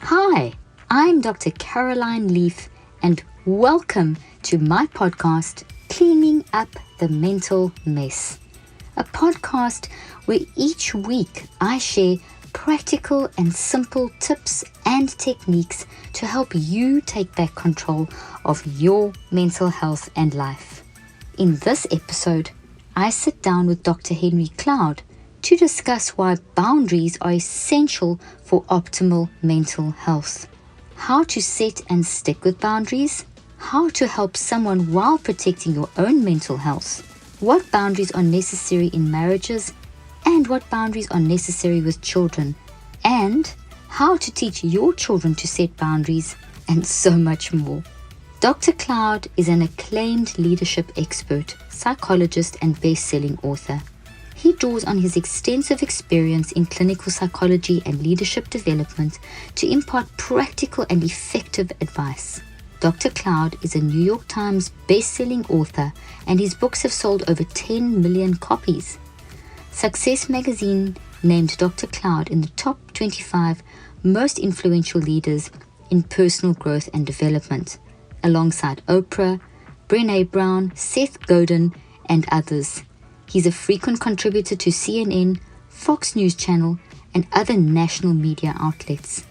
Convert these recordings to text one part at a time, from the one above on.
Hi, I'm Dr. Caroline Leaf, and welcome to my podcast, Cleaning Up the Mental Mess, a podcast where each week I share practical and simple tips and techniques to help you take back control of your mental health and life. In this episode, I sit down with Dr. Henry Cloud to discuss why boundaries are essential for optimal mental health, how to set and stick with boundaries, how to help someone while protecting your own mental health, what boundaries are necessary in marriages, and what boundaries are necessary with children, and how to teach your children to set boundaries, and so much more. Dr. Cloud is an acclaimed leadership expert, psychologist, and best-selling author. He draws on his extensive experience in clinical psychology and leadership development to impart practical and effective advice. Dr. Cloud is a New York Times best-selling author, and his books have sold over 10 million copies. Success magazine named Dr. Cloud in the top 25 most influential leaders in personal growth and development, alongside Oprah, Brene Brown, Seth Godin, and others. He's a frequent contributor to CNN, Fox News Channel, and other national media outlets.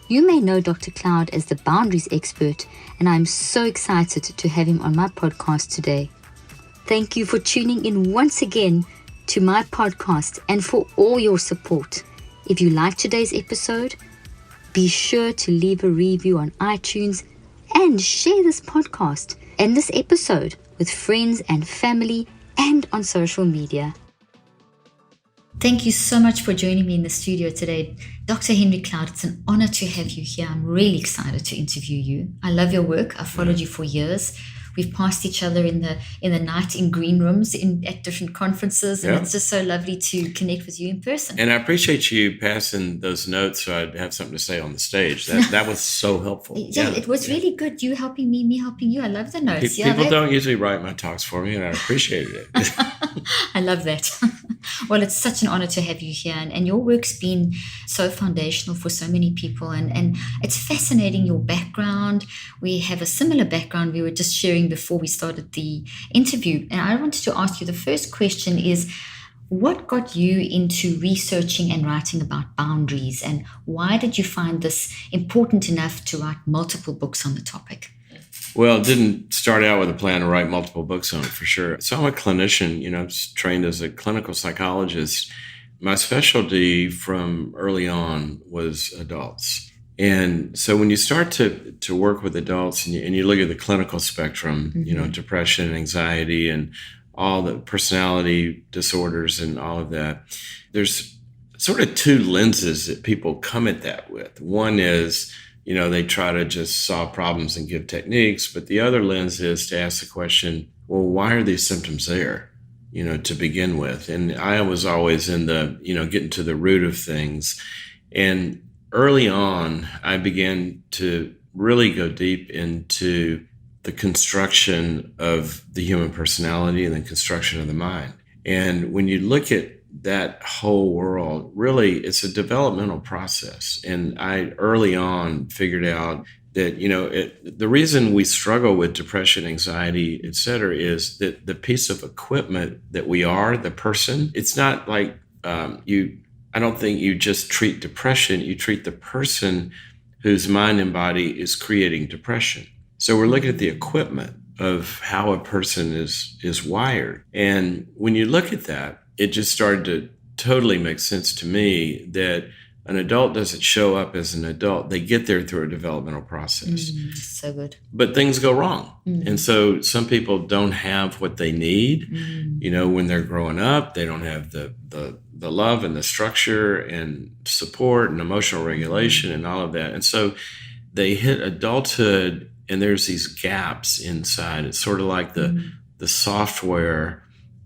You may know Dr. Cloud as the boundaries expert, and I'm so excited to have him on my podcast today. Thank you for tuning in once again to my podcast and for all your support. If you liked today's episode, be sure to leave a review on iTunes and share this podcast and this episode with friends and family and on social media. Thank you so much for joining me in the studio today. Dr. Henry Cloud, it's an honor to have you here. I'm really excited to interview you. I love your work. I've followed you for years. We've passed each other in the night in green rooms at different conferences, and it's just so lovely to connect with you in person. And I appreciate you passing those notes so I'd have something to say on the stage. That was so helpful. It was really good. You helping me helping you. I love the notes. People don't usually write my talks for me, and I appreciated it. I love that. Well, it's such an honor to have you here, and your work's been so foundational for so many people, and it's fascinating, your background. We have a similar background. We were just sharing before we started the interview, and I wanted to ask you, the first question is, what got you into researching and writing about boundaries, and why did you find this important enough to write multiple books on the topic? Well, it didn't start out with a plan to write multiple books on it, for sure. So I'm a clinician, I was trained as a clinical psychologist. My specialty from early on was adults. And so when you start to work with adults and you look at the clinical spectrum, depression, anxiety, and all the personality disorders and all of that, there's sort of two lenses that people come at that with. One is, they try to just solve problems and give techniques. But the other lens is to ask the question, well, why are these symptoms there, to begin with? And I was always in the, getting to the root of things. And early on, I began to really go deep into the construction of the human personality and the construction of the mind. And when you look at that whole world, really, it's a developmental process. And I early on figured out that, the reason we struggle with depression, anxiety, et cetera, is that the piece of equipment that we are, the person, it's not like I don't think you just treat depression, you treat the person whose mind and body is creating depression. So we're looking at the equipment of how a person is wired. And when you look at that, it just started to totally make sense to me that an adult doesn't show up as an adult. They get there through a developmental process. So good. But things go wrong. And so some people don't have what they need. When they're growing up, they don't have the love and the structure and support and emotional regulation and all of that. And so they hit adulthood and there's these gaps inside. It's sort of like the software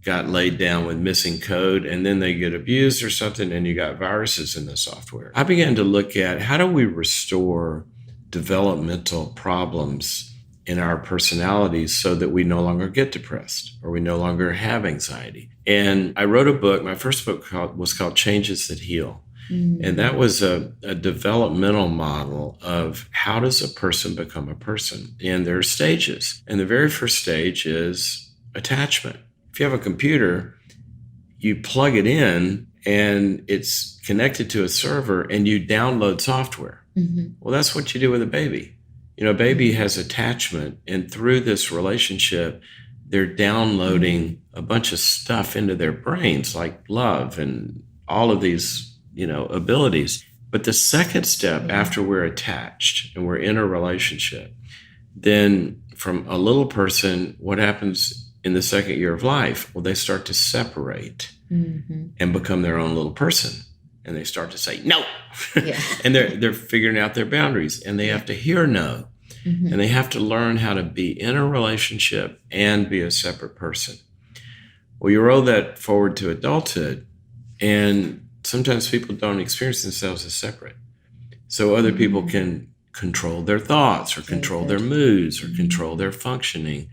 got laid down with missing code, and then they get abused or something, and you got viruses in the software. I began to look at how do we restore developmental problems in our personalities so that we no longer get depressed or we no longer have anxiety. And I wrote a book. My first book was called Changes That Heal. And that was a developmental model of how does a person become a person? And there are stages. And the very first stage is attachment. If you have a computer, you plug it in and it's connected to a server and you download software. Well, that's what you do with a baby. A baby has attachment, and through this relationship, they're downloading a bunch of stuff into their brains, like love and all of these, abilities. But the second step after we're attached and we're in a relationship, then from a little person, what happens in the second year of life? Well, they start to separate and become their own little person. And they start to say no. And they're figuring out their boundaries, and they have to hear no. And they have to learn how to be in a relationship and be a separate person. Well, you roll that forward to adulthood, and sometimes people don't experience themselves as separate. So other people can control their thoughts or control their moods or control their functioning.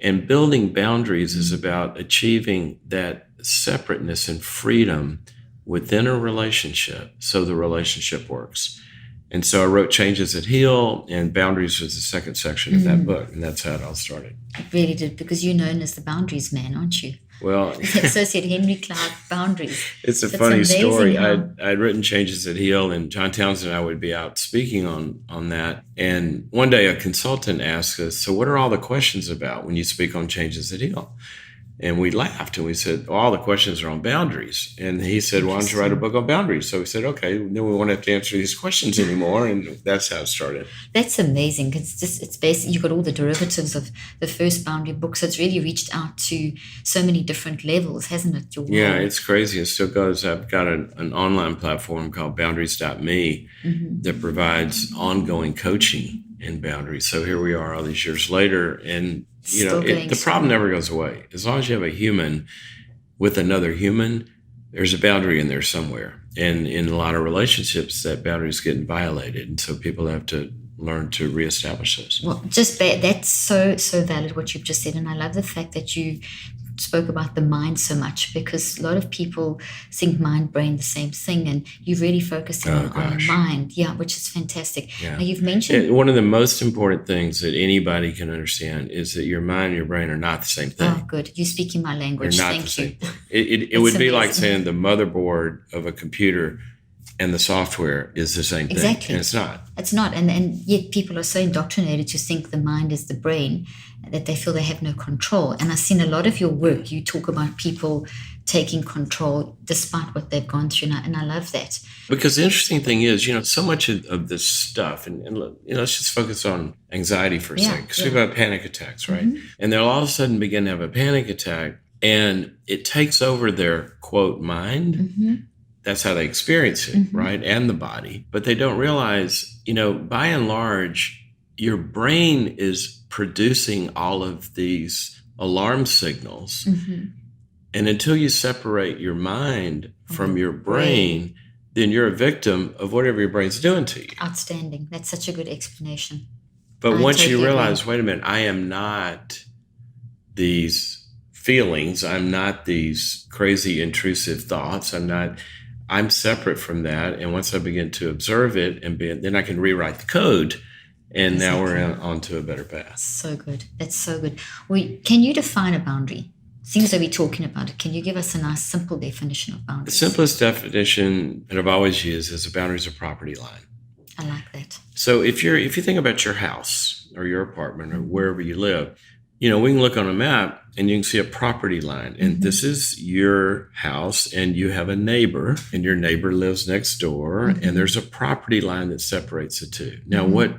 And building boundaries is about achieving that separateness and freedom within a relationship so the relationship works. And so I wrote Changes That Heal, and Boundaries was the second section of that book, and that's how it all started. It really did, because you're known as the boundaries man, aren't you? Well, Associate Henry Cloud Boundaries. It's a funny story. I'd written Changes That Heal, and John Townsend and I would be out speaking on that. And one day a consultant asked us, so what are all the questions about when you speak on Changes That Heal? And we laughed and we said, all the questions are on boundaries. And he said, why don't you write a book on boundaries? So we said, okay, then we won't have to answer these questions anymore. And that's how it started. That's amazing. It's basically, you've got all the derivatives of the first boundary book. So it's really reached out to so many different levels, hasn't it? Yeah, it's crazy. It still goes. I've got an online platform called others.Me that provides ongoing coaching in boundaries. So here we are all these years later, and the problem never goes away. As long as you have a human with another human, there's a boundary in there somewhere. And in a lot of relationships, that boundary is getting violated. And so people have to learn to reestablish those. Well, that's so valid what you've just said. And I love the fact that you spoke about the mind so much, because a lot of people think mind, brain, the same thing. And you really focused on mind. Yeah, which is fantastic. Yeah. Now you've mentioned... one of the most important things that anybody can understand is that your mind and your brain are not the same thing. Oh, good. You're speaking my language. They're not the same thing. It would be like saying the motherboard of a computer and the software is the same thing. Exactly. And it's not. It's not. And yet people are so indoctrinated to think the mind is the brain that they feel they have no control. And I've seen a lot of your work. You talk about people taking control despite what they've gone through. And I love that. Because the interesting thing is, so much of this stuff, and let's just focus on anxiety for a second. Because we've got panic attacks, right? And they'll all of a sudden begin to have a panic attack, and it takes over their, quote, mind. That's how they experience it, right? And the body. But they don't realize, by and large, your brain is producing all of these alarm signals. And until you separate your mind from your brain, then you're a victim of whatever your brain's doing to you. Outstanding. That's such a good explanation. But once you realize, wait a minute, I am not these feelings. I'm not these crazy intrusive thoughts. I'm separate from that. And once I begin to observe it, then I can rewrite the code. And now we're on to a better path. So good. That's so good. Well, can you define a boundary? Things that we're talking about, can you give us a nice, simple definition of boundaries? The simplest definition that I've always used is a boundary is a property line. I like that. So if you think about your house or your apartment or wherever you live, we can look on a map and you can see a property line. And this is your house, and you have a neighbor, and your neighbor lives next door, and there's a property line that separates the two. Now, what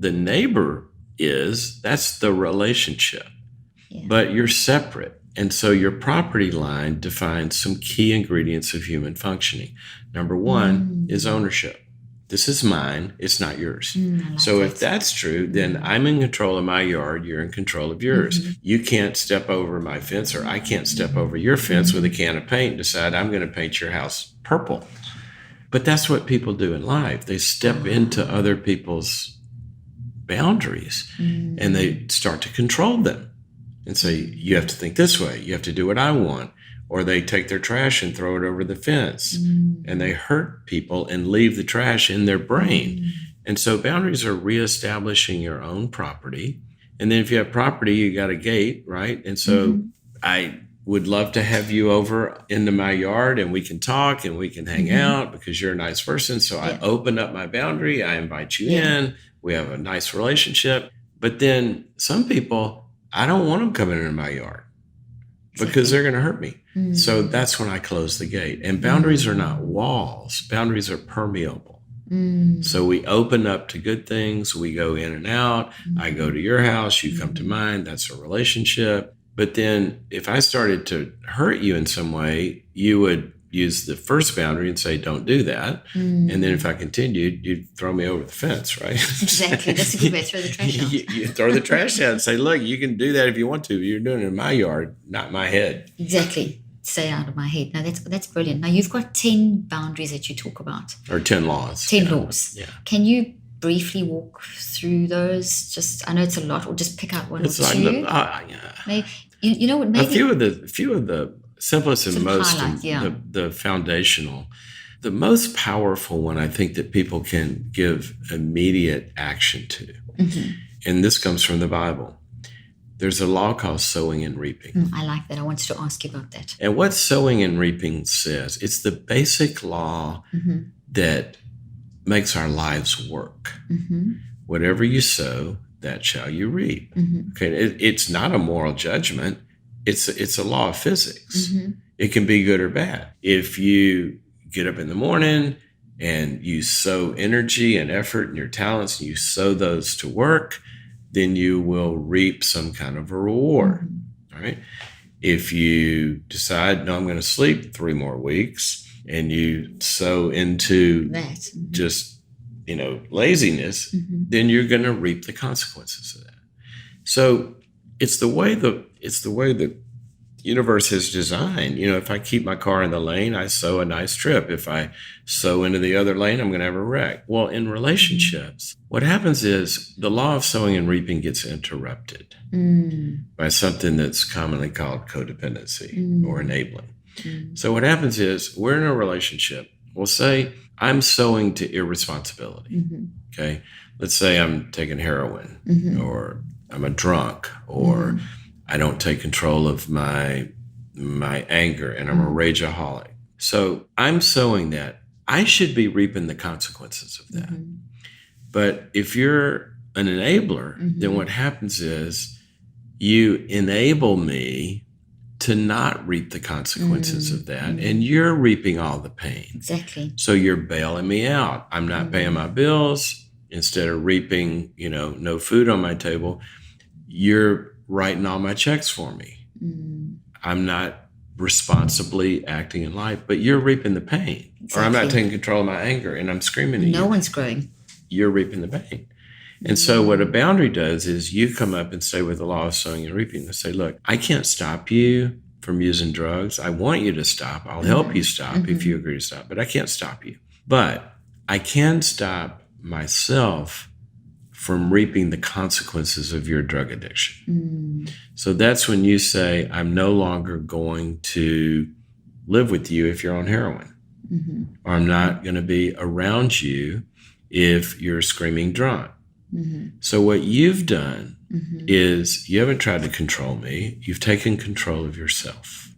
the neighbor is, that's the relationship, but you're separate. And so your property line defines some key ingredients of human functioning. Number one is ownership. This is mine. It's not yours. So if that's true, then I'm in control of my yard. You're in control of yours. You can't step over my fence, or I can't step over your fence with a can of paint and decide I'm going to paint your house purple. But that's what people do in life. They step into other people's boundaries and they start to control them and say, you have to think this way. You have to do what I want. or they take their trash and throw it over the fence, and they hurt people and leave the trash in their brain. And so boundaries are reestablishing your own property. And then if you have property, you got a gate, right? And so I would love to have you over into my yard and we can talk and we can hang out because you're a nice person. So I open up my boundary. I invite you in. We have a nice relationship. But then some people, I don't want them coming into my yard because they're going to hurt me. So that's when I close the gate. And boundaries are not walls. Boundaries are permeable. So we open up to good things. We go in and out. I go to your house. You come to mine. That's a relationship. But then if I started to hurt you in some way, you would use the first boundary and say, don't do that. And then if I continued, you'd throw me over the fence, right? Exactly. That's a good way to throw the trash out. You throw the trash out and say, look, you can do that if you want to. You're doing it in my yard, not my head. Exactly. Stay out of my head. Now, that's brilliant. Now, you've got 10 boundaries that you talk about. Or 10 laws. 10 laws. Yeah. Can you briefly walk through those? Just, I know it's a lot, or just pick out one or two. Maybe, you know what? Maybe a few of the simplest and most the foundational, the most powerful one I think that people can give immediate action to, and this comes from the Bible. There's a law called sowing and reaping. I like that. I wanted to ask you about that. And what sowing and reaping says, it's the basic law that makes our lives work. Whatever you sow, that shall you reap. Okay, it's not a moral judgment. It's a law of physics. It can be good or bad. If you get up in the morning and you sow energy and effort and your talents, and you sow those to work, then you will reap some kind of a reward. All right. If you decide, no, I'm going to sleep 3 more weeks, and you sow into that just laziness, then you're going to reap the consequences of that. So it's the way the universe is designed. If I keep my car in the lane, I sow a nice trip. If I sow into the other lane, I'm going to have a wreck. Well, in relationships, what happens is the law of sowing and reaping gets interrupted by something that's commonly called codependency or enabling. So what happens is we're in a relationship. We'll say, I'm sowing to irresponsibility. Okay. Let's say I'm taking heroin or I'm a drunk or I don't take control of my anger and I'm a rageaholic. So I'm sowing that. I should be reaping the consequences of that. But if you're an enabler, then what happens is you enable me to not reap the consequences of that. And you're reaping all the pain. Exactly. So you're bailing me out. I'm not paying my bills. Instead of reaping, no food on my table, you're writing all my checks for me. I'm not responsibly acting in life, but you're reaping the pain. Exactly. Or I'm not taking control of my anger and I'm screaming at you. No one's growing. You're reaping the pain. And so what a boundary does is you come up and say with the law of sowing and reaping, they say, look, I can't stop you from using drugs. I want you to stop. I'll help you stop if you agree to stop, but I can't stop you. But I can stop myself from reaping the consequences of your drug addiction. So that's when you say, I'm no longer going to live with you if you're on heroin, or I'm not going to be around you if you're screaming drunk. So what you've done is you haven't tried to control me. You've taken control of yourself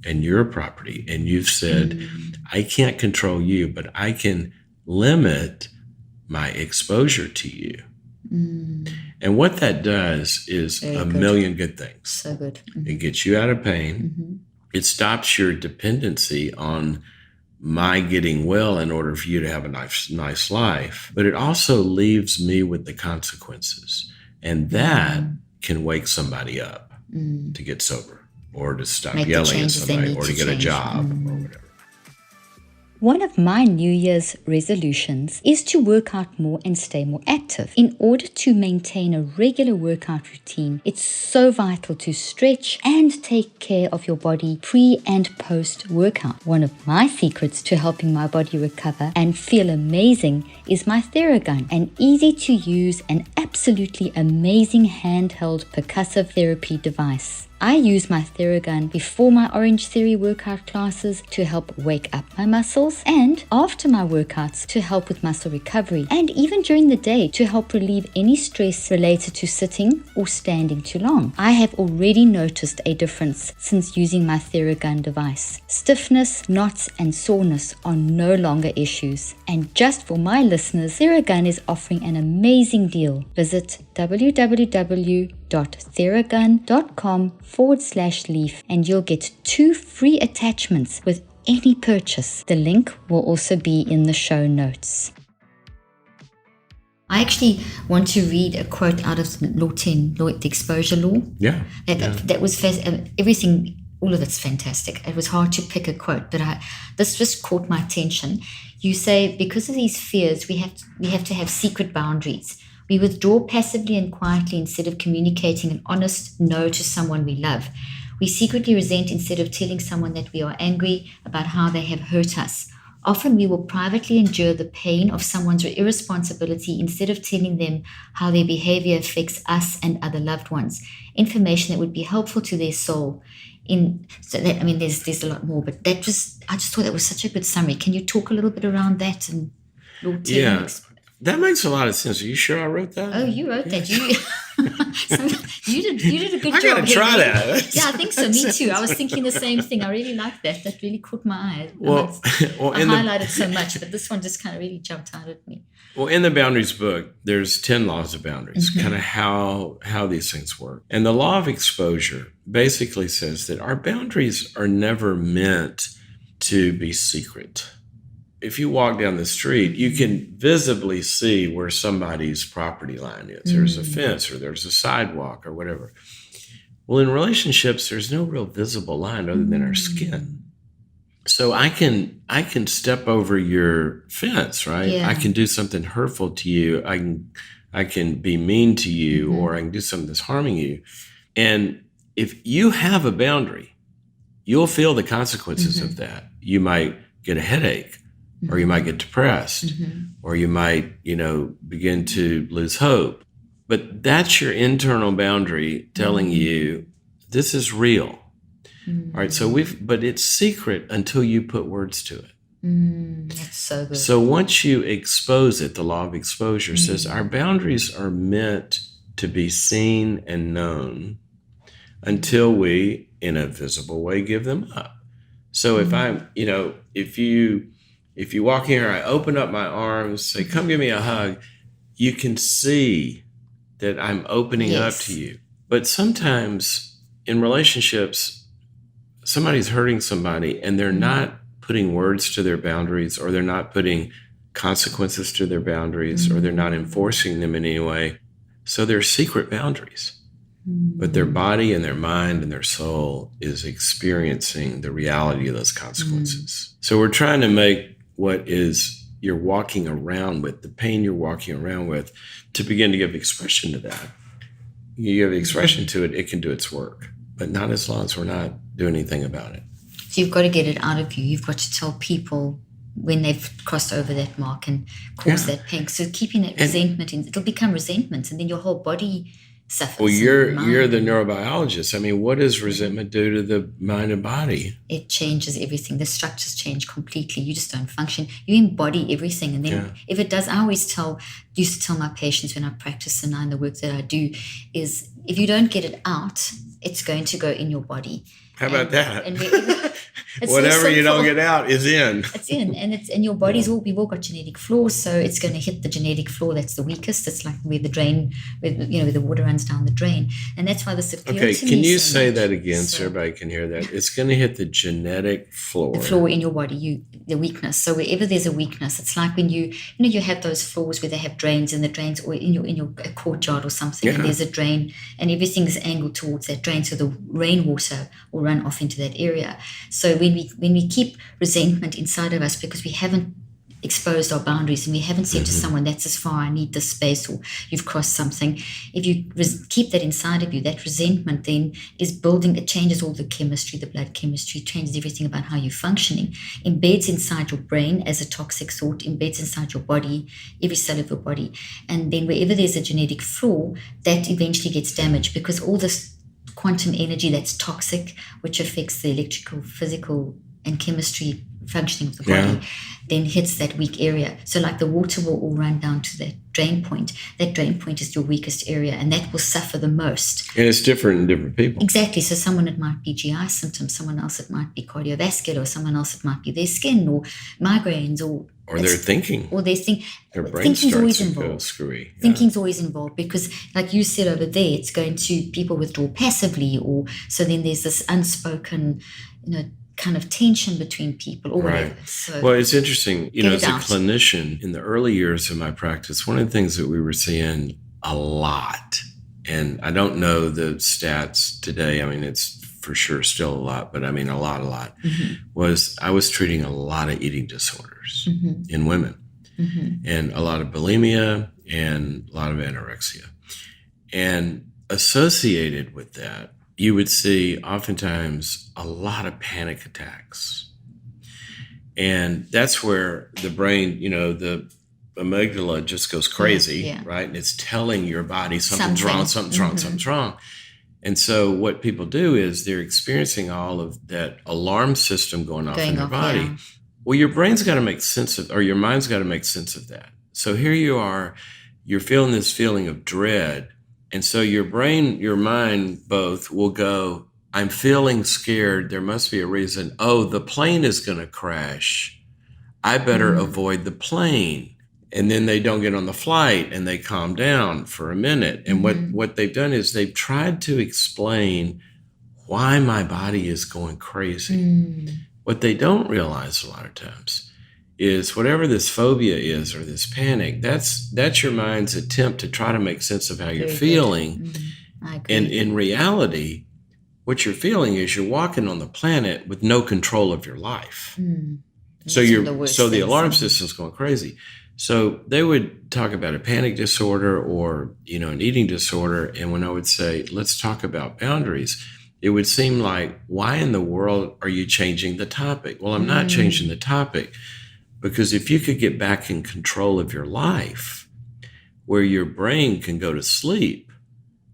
and your property. And you've said, I can't control you, but I can limit my exposure to you. And what that does is a million good things. So good. It gets you out of pain. It stops your dependency on my getting well in order for you to have a nice life. But it also leaves me with the consequences. And that can wake somebody up to get sober or to stop yelling at somebody or to get a job or whatever. One of my New Year's resolutions is to work out more and stay more active. In order to maintain a regular workout routine, it's so vital to stretch and take care of your body pre and post workout. One of my secrets to helping my body recover and feel amazing is my Faragon, an easy to use and absolutely amazing handheld percussive therapy device. I use my Faragon before my Orange Theory workout classes to help wake up my muscles, and after my workouts to help with muscle recovery, and even during the day to help relieve any stress related to sitting or standing too long. I have already noticed a difference since using my Faragon device. Stiffness, knots, and soreness are no longer issues. And just for my listeners, Faragon is offering an amazing deal. Visit www.theragun.com/leaf and you'll get 2 free attachments with any purchase. The link will also be in the show notes. I actually want to read a quote out of Law 10, the Exposure Law. Yeah. That was everything. All of it's fantastic. It was hard to pick a quote, but this just caught my attention. You say, because of these fears, we have to have secret boundaries. We withdraw passively and quietly instead of communicating an honest no to someone we love. We secretly resent instead of telling someone that we are angry about how they have hurt us. Often we will privately endure the pain of someone's irresponsibility instead of telling them how their behavior affects us and other loved ones. Information that would be helpful to their soul. There's a lot more, but I just thought that was such a good summary. Can you talk a little bit around that and Law 10? Yeah, that makes a lot of sense. Are you sure I wrote that? Oh, you wrote that. You did a good job. I gotta try that. Yeah, I think so. Me too. I was thinking the same thing. I really liked that. That really caught my eye. I highlighted so much, but this one just kind of really jumped out at me. Well, in the Boundaries book, there's 10 laws of boundaries, kind of how these things work. And the law of exposure basically says that our boundaries are never meant to be secret. If you walk down the street, you can visibly see where somebody's property line is. There's a fence or there's a sidewalk or whatever. Well, in relationships, there's no real visible line other than our skin. So I can step over your fence, right? Yeah. I can do something hurtful to you. I can be mean to you, or I can do something that's harming you. And if you have a boundary, you'll feel the consequences of that. You might get a headache, or you might get depressed, or you might, begin to lose hope. But that's your internal boundary telling you this is real. All right, but it's secret until you put words to it. That's so good. So once you expose it, the law of exposure says our boundaries are meant to be seen and known until we, in a visible way, give them up. So if you walk in here, I open up my arms, say, come give me a hug, you can see that I'm opening up to you. But sometimes in relationships, somebody's hurting somebody and they're not putting words to their boundaries, or they're not putting consequences to their boundaries, or they're not enforcing them in any way. So they're secret boundaries. But their body and their mind and their soul is experiencing the reality of those consequences. So we're trying to make what is you're walking around with, the pain you're walking around with, to begin to give expression to that. You give expression to it, it can do its work. But not as long as we're not doing anything about it. So you've got to get it out of you. You've got to tell people when they've crossed over that mark and caused that pain. So keeping that resentment, it'll become resentment, and then your whole body suffers. Well, you're the neurobiologist. I mean, what does resentment do to the mind and body? It changes everything. The structures change completely. You just don't function. You embody everything. And then if it does, I always used to tell my patients when I practice and in the work that I do, is if you don't get it out, it's going to go in your body. How about that? Whatever you don't get out is in. It's in, and your body's we've all got genetic flaws, so it's going to hit the genetic flaw that's the weakest. It's like where the drain, where the water runs down the drain, and that's why this appeals to me. Okay, can you say that again so everybody can hear that? It's going to hit the genetic flaw. The flaw in your body, the weakness. So wherever there's a weakness, it's like when you have those floors where they have drains, and the drains, or in your courtyard or something, and there's a drain, and everything is angled towards that drain, so the rainwater will run off into that area. So when we keep resentment inside of us because we haven't exposed our boundaries and we haven't said to someone, that's as far, I need this space, or you've crossed something, if you keep that inside of you, that resentment then is building, it changes all the chemistry, the blood chemistry, changes everything about how you're functioning, embeds inside your brain as a toxic thought, embeds inside your body, every cell of your body, and then wherever there's a genetic flaw, that eventually gets damaged because all this quantum energy that's toxic, which affects the electrical, physical, and chemistry functioning of the body, then hits that weak area. So like the water will all run down to that drain point. That drain point is your weakest area, and that will suffer the most. And it's different in different people. Exactly. So someone, it might be GI symptoms, someone else it might be cardiovascular, or someone else it might be their skin or migraines or their thinking. Or their thing. Their brain starts to go screwy. Yeah. Thinking's always involved because, like you said over there, it's going to people withdraw passively, or so then there's this unspoken, kind of tension between people or whatever. So well, it's interesting, as a clinician in the early years of my practice, one of the things that we were seeing a lot, and I don't know the stats today, I mean, it's for sure still a lot, but I mean, a lot, was I was treating a lot of eating disorders in women and a lot of bulimia and a lot of anorexia. And associated with that, you would see oftentimes a lot of panic attacks. And that's where the brain, the amygdala just goes crazy, right? And it's telling your body something's wrong. And so what people do is they're experiencing all of that alarm system going off in their body. Yeah. Well, your brain's got to make sense of, or your mind's got to make sense of that. So here you are, you're feeling this feeling of dread. And so your brain, your mind both will go, I'm feeling scared. There must be a reason. Oh, the plane is going to crash. I better avoid the plane. And then they don't get on the flight and they calm down for a minute. And what they've done is they've tried to explain why my body is going crazy. What they don't realize a lot of times is whatever this phobia is or this panic, that's your mind's attempt to try to make sense of how you're feeling. I agree. And in reality, what you're feeling is you're walking on the planet with no control of your life. So the alarm system's going crazy. So they would talk about a panic disorder or, an eating disorder. And when I would say, let's talk about boundaries, it would seem like, why in the world are you changing the topic? Well, I'm not changing the topic. Because if you could get back in control of your life, where your brain can go to sleep,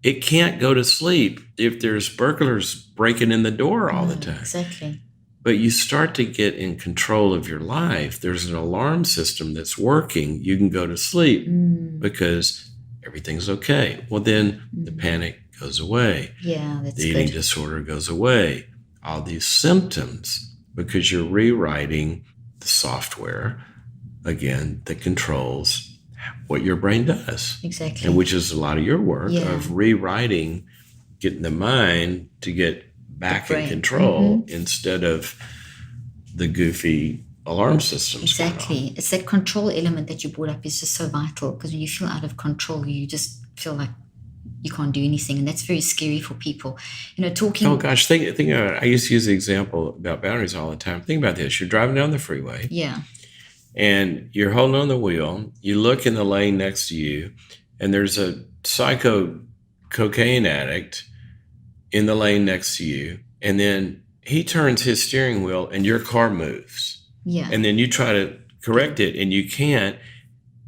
it can't go to sleep if there's burglars breaking in the door all the time. Exactly. But you start to get in control of your life. There's an alarm system that's working. You can go to sleep because everything's okay. Well, then the panic goes away. Yeah, that's the eating disorder goes away. All these symptoms, because you're rewriting the software, again, that controls what your brain does. Exactly. And which is a lot of your work of rewriting, getting the mind to get back in control instead of the goofy alarm systems. Exactly. It's that control element that you brought up is just so vital, because when you feel out of control, you just feel like you can't do anything, and that's very scary for people. Talking. Oh gosh, think about it. I used to use the example about boundaries all the time. Think about this: you're driving down the freeway, and you're holding on the wheel. You look in the lane next to you, and there's a psycho cocaine addict in the lane next to you, and then he turns his steering wheel, and your car moves. Yeah, and then you try to correct it, and you can't.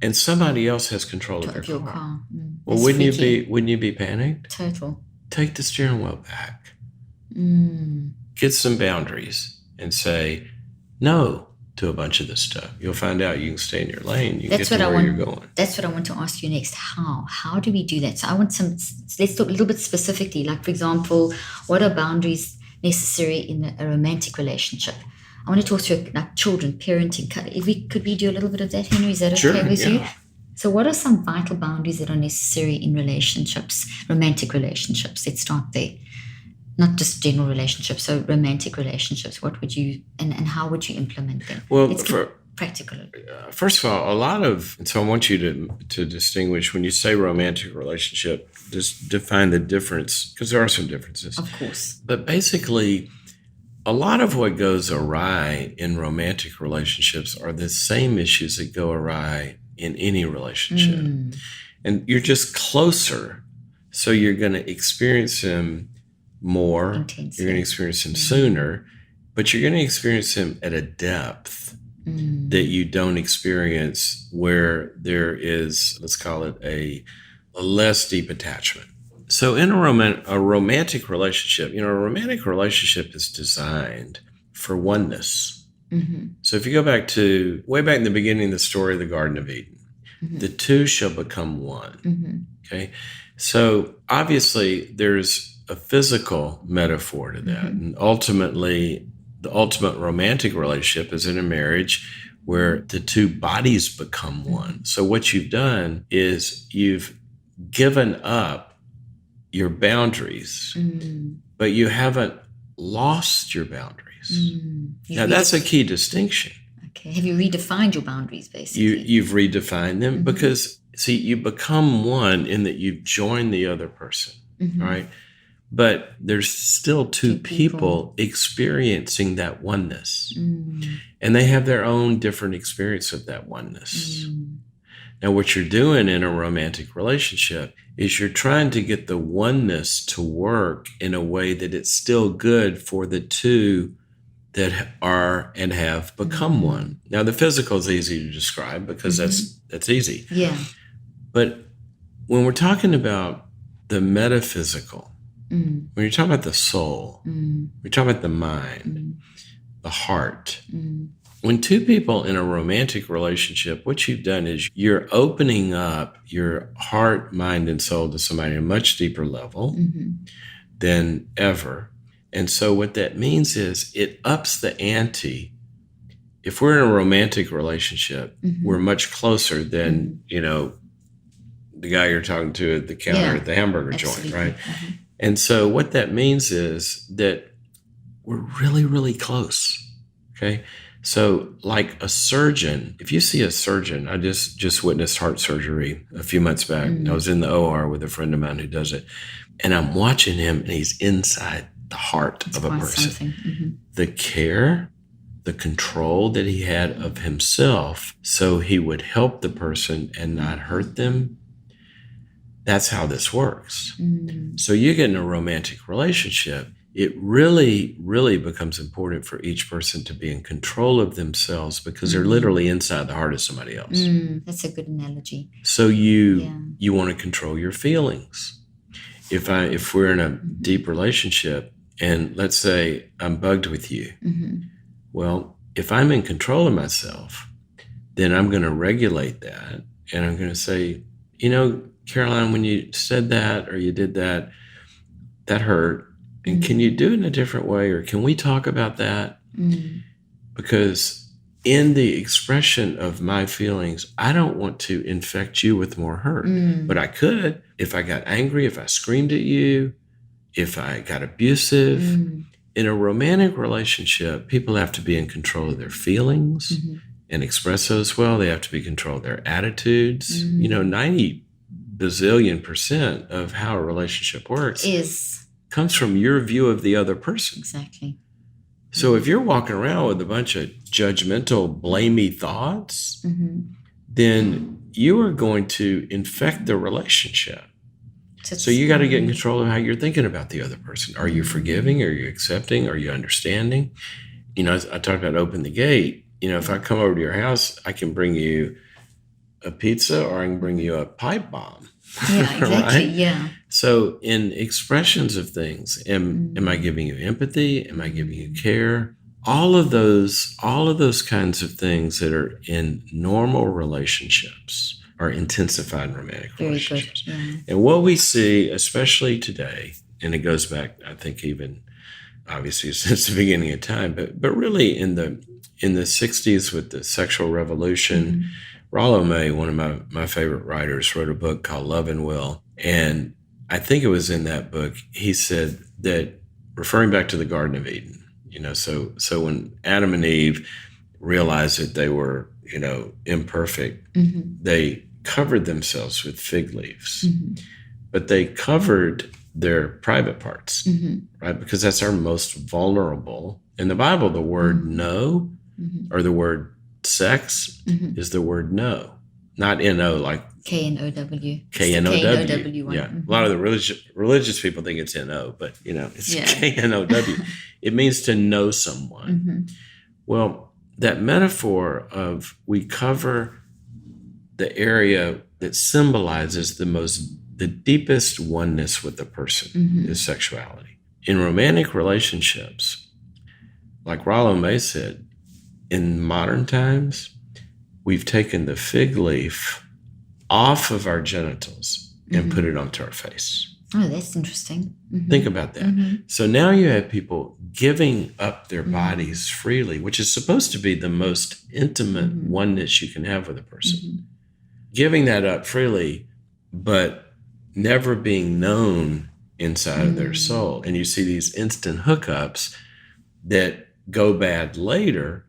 And somebody else has control of your car. Well, wouldn't you be panicked? Total. Take the steering wheel back. Get some boundaries and say no to a bunch of this stuff. You'll find out you can stay in your lane. You can get to where you're going. That's what I want to ask you next. How do we do that? So let's talk a little bit specifically. Like, for example, what are boundaries necessary in a romantic relationship? I want to talk to like children, parenting. Could we do a little bit of that, Henry? Is that okay with you? So what are some vital boundaries that are necessary in relationships, romantic relationships? Let's start there. Not just general relationships, so romantic relationships. What would you, and how would you implement them? Well, let's get practical. First of all, and so I want you to distinguish, when you say romantic relationship, just define the difference, because there are some differences. Of course. But basically, a lot of what goes awry in romantic relationships are the same issues that go awry in any relationship. And you're just closer, so you're going to experience them more. Intensely. You're going to experience them sooner, but you're going to experience them at a depth that you don't experience where there is, let's call it a less deep attachment. So in a romantic relationship, a romantic relationship is designed for oneness. Mm-hmm. So if you go back to way back in the beginning of the story of the Garden of Eden, Mm-hmm. the two shall become one. Mm-hmm. Okay. So obviously there's a physical metaphor to that. Mm-hmm. And ultimately, the ultimate romantic relationship is in a marriage where the two bodies become one. So what you've done is you've given up your boundaries, but you haven't lost your boundaries. Now, that's a key distinction. Okay. Have you redefined your boundaries, basically? You've redefined them because, see, you become one in that you've joined the other person, right? But there's still two people experiencing that oneness. And they have their own different experience of that oneness. Now, what you're doing in a romantic relationship is you're trying to get the oneness to work in a way that it's still good for the two that are and have become one. Now, the physical is easy to describe because that's easy. Yeah. But when we're talking about the metaphysical, when you're talking about the soul, we're talking about the mind, the heart. When two people in a romantic relationship, what you've done is you're opening up your heart, mind, and soul to somebody at a much deeper level than ever. And so what that means is it ups the ante. If we're in a romantic relationship, we're much closer than, the guy you're talking to at the counter at the hamburger joint, right? And so what that means is that we're really, really close, okay? So like a surgeon, if you see a surgeon, I just witnessed heart surgery a few months back. I was in the OR with a friend of mine who does it, and I'm watching him, and he's inside the heart of a person. The care, the control that he had of himself so he would help the person and not hurt them. That's how this works. So you get in a romantic relationship, it really, really becomes important for each person to be in control of themselves because they're literally inside the heart of somebody else. That's a good analogy. So you want to control your feelings. If we're in a deep relationship and let's say I'm bugged with you, well, if I'm in control of myself, then I'm going to regulate that and I'm going to say, Caroline, when you said that or you did that, that hurt. And can you do it in a different way? Or can we talk about that? Because in the expression of my feelings, I don't want to infect you with more hurt. But I could if I got angry, if I screamed at you, if I got abusive. In a romantic relationship, people have to be in control of their feelings and express those well. They have to be in control of their attitudes. 90 bazillion% of how a relationship works comes from your view of the other person. Exactly. So if you're walking around with a bunch of judgmental, blamey thoughts, then you are going to infect the relationship. So you got to get in control of how you're thinking about the other person. Are you forgiving? Are you accepting? Are you understanding? I talked about open the gate. If I come over to your house, I can bring you a pizza or I can bring you a pipe bomb. Yeah, exactly. Right? Yeah. So in expressions of things, am I giving you empathy? Am I giving you care? All of those kinds of things that are in normal relationships are intensified in romantic relationships. Good. Yeah. And what we see, especially today, and it goes back, I think, even obviously since the beginning of time, but really in the 60s with the sexual revolution. Rollo May, one of my favorite writers, wrote a book called Love and Will. And I think it was in that book, he said that, referring back to the Garden of Eden, so when Adam and Eve realized that they were, imperfect, they covered themselves with fig leaves, but they covered their private parts, right? Because that's our most vulnerable. In the Bible, the word no, or the word sex is the word no, not N-O, like K-N-O-W. K-N-O-W. Yeah. A lot of the religious people think it's N-O, but, it's K-N-O-W. It means to know someone. Well, that metaphor of we cover the area that symbolizes the the deepest oneness with the person is sexuality. In romantic relationships, like Rollo May said, in modern times, we've taken the fig leaf off of our genitals and put it onto our face. Oh, that's interesting. Think about that. So now you have people giving up their bodies freely, which is supposed to be the most intimate oneness you can have with a person. Giving that up freely, but never being known inside of their soul. And you see these instant hookups that go bad later,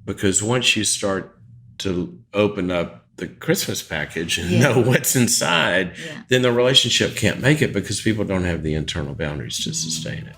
because once you start to open up the Christmas package and know what's inside, then the relationship can't make it because people don't have the internal boundaries to sustain it.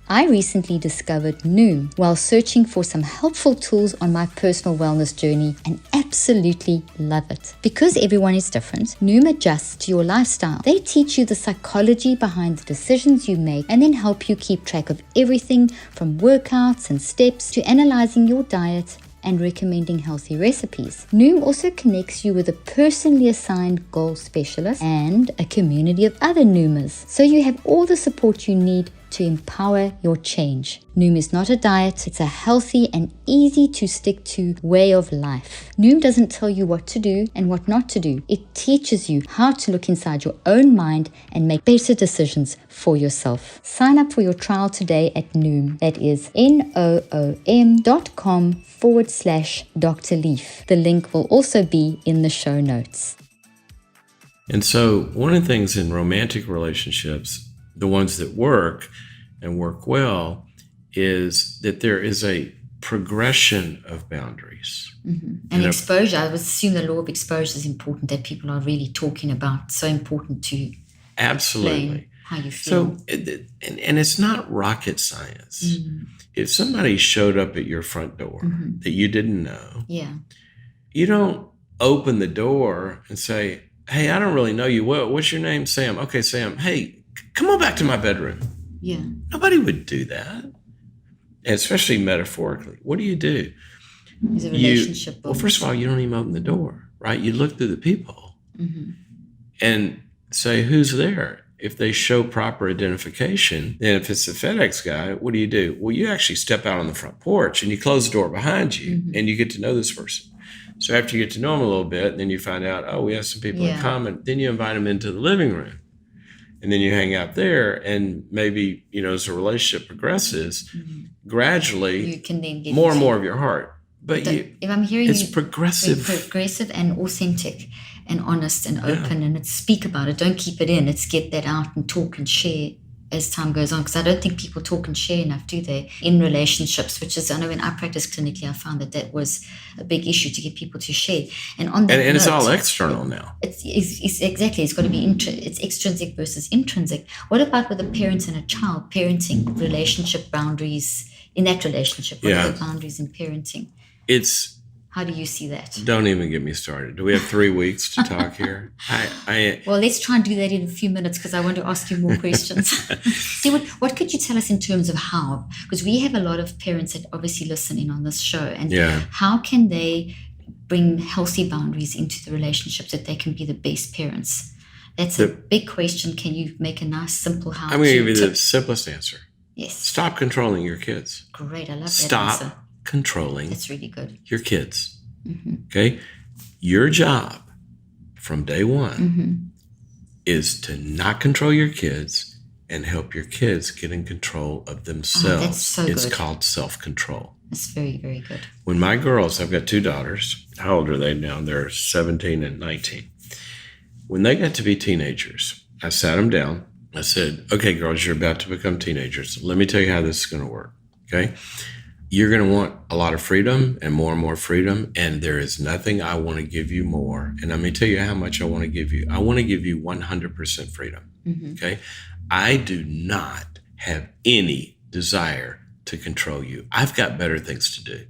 I recently discovered Noom while searching for some helpful tools on my personal wellness journey and absolutely love it. Because everyone is different, Noom adjusts to your lifestyle. They teach you the psychology behind the decisions you make and then help you keep track of everything from workouts and steps to analyzing your diet and recommending healthy recipes. Noom also connects you with a personally assigned goal specialist and a community of other Noomers, so you have all the support you need to empower your change. Noom is not a diet, it's a healthy and easy to stick to way of life. Noom doesn't tell you what to do and what not to do. It teaches you how to look inside your own mind and make better decisions for yourself. Sign up for your trial today at Noom. That is noom.com/Dr. Leaf. The link will also be in the show notes. And so one of the things in romantic relationships, the ones that work and work well, is that there is a progression of boundaries. And exposure, I would assume the law of exposure is important, that people are really talking about, so important to absolutely how you feel. So, and it's not rocket science. If somebody showed up at your front door that you didn't know, you don't open the door and say, hey, I don't really know you. What's your name? Sam. Okay, Sam. Hey, come on back to my bedroom. Nobody would do that, and especially metaphorically. What do? There's a relationship. Well, first of all, you don't even open the door, right? You look through the people and say, who's there? If they show proper identification, then if it's the FedEx guy, what do? Well, you actually step out on the front porch and you close the door behind you and you get to know this person. So after you get to know them a little bit, then you find out, oh, we have some people in common. Then you invite them into the living room. And then you hang out there, and maybe, as the relationship progresses, gradually, you can then get more and more of your heart. But if I'm hearing it's you, progressive. Progressive and authentic and honest and open, and it's speak about it. Don't keep it in. It's get that out and talk and share as time goes on. Because I don't think people talk and share enough, do they, in relationships, which is, I know when I practiced clinically, I found that was a big issue to get people to share. And on that and it's all external now. It's exactly, it's got to be, it's extrinsic versus intrinsic. What about with a parent and a child, parenting, relationship boundaries in that relationship? What are the boundaries in parenting? How do you see that? Don't even get me started. Do we have 3 weeks to talk here? Well, let's try and do that in a few minutes because I want to ask you more questions. See, what could you tell us in terms of how? Because we have a lot of parents that obviously listen in on this show. And how can they bring healthy boundaries into the relationships that they can be the best parents? That's a big question. Can you make a nice, simple how? I'm going to give you the simplest answer. Yes. Stop controlling your kids. Great. I love that Stop answer. Controlling That's really good. your kids. Okay? Your job from day one is to not control your kids and help your kids get in control of themselves. That's so it's good. called self-control. That's very, very good. When my girls, I've got 2 daughters. How old are they now? They're 17 and 19. When they got to be teenagers, I sat them down. I said, okay, girls, you're about to become teenagers. Let me tell you how this is going to work. Okay? You're going to want a lot of freedom and more freedom. And there is nothing I want to give you more. And let me tell you how much I want to give you. I want to give you 100% freedom. Okay. I do not have any desire to control you. I've got better things to do.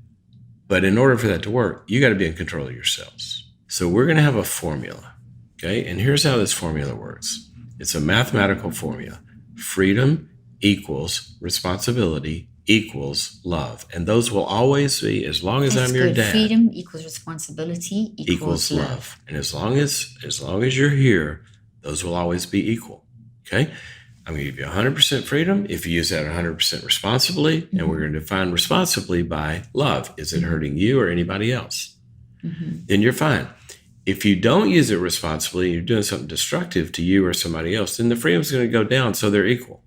But in order for that to work, you got to be in control of yourselves. So we're going to have a formula. Okay. And here's how this formula works. It's a mathematical formula. Freedom equals responsibility equals love. And those will always be, as long as I'm your dad. Freedom equals responsibility equals love. And as long as you're here, Those will always be equal. Okay. I'm going to give you 100% freedom if you use that 100% responsibly. And we're going to define responsibly by love. Is it hurting you or anybody else? Then you're fine. If you don't use it responsibly, you're doing something destructive to you or somebody else, then the freedom is going to go down. So they're equal.